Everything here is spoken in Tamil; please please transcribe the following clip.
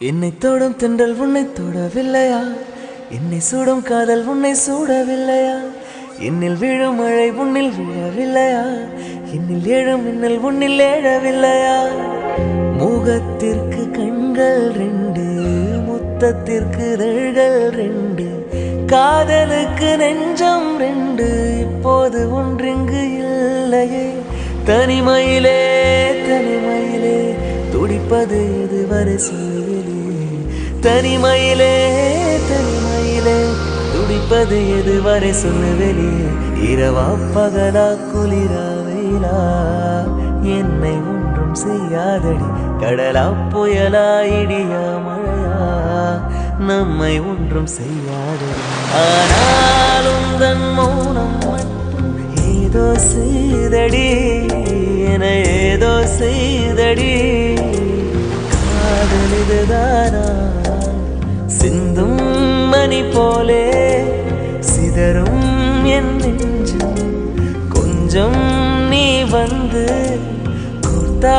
என்னை தொடும் தென்றல் உன்னை தொடவில்லையா? என்னை சூடும் காதல் உன்னை சூடவில்லையா? என்னில் விழும் மழை உன்னில் விழவில்லையா? என்னில் எழும் மின்னல் உன்னில் எழவில்லையா? முகத்திற்கு கண்கள் ரெண்டு, முத்தத்திற்கு இதழ்கள் ரெண்டு, காதலுக்கு நெஞ்சம் ரெண்டு, இப்போது ஒன்றிங்கு இல்லையே. தனிமையிலே தனிமையிலே துடிப்பது எதுவரை சொல்லுவிலே? தனிமையிலே தனிமையிலே துடிப்பது எதுவரை சொல்லுவிலே? இரவா பகலா குளிரா வெயிலா என்னை ஒன்றும் செய்யாதடி. கடலா புயலா இடியா மழையா நம்மை ஒன்றும் செய்யாதடி. ஆனாலும் தன் மௌனம் மட்டும் ஏதோ செய்தடி, என ஏதோ செய்தடி. காதல் இதுதானா? சிந்தும் மணி போலே சிதறும் என் நெஞ்சம். கொஞ்சம் நீ வந்து கொடுத்தா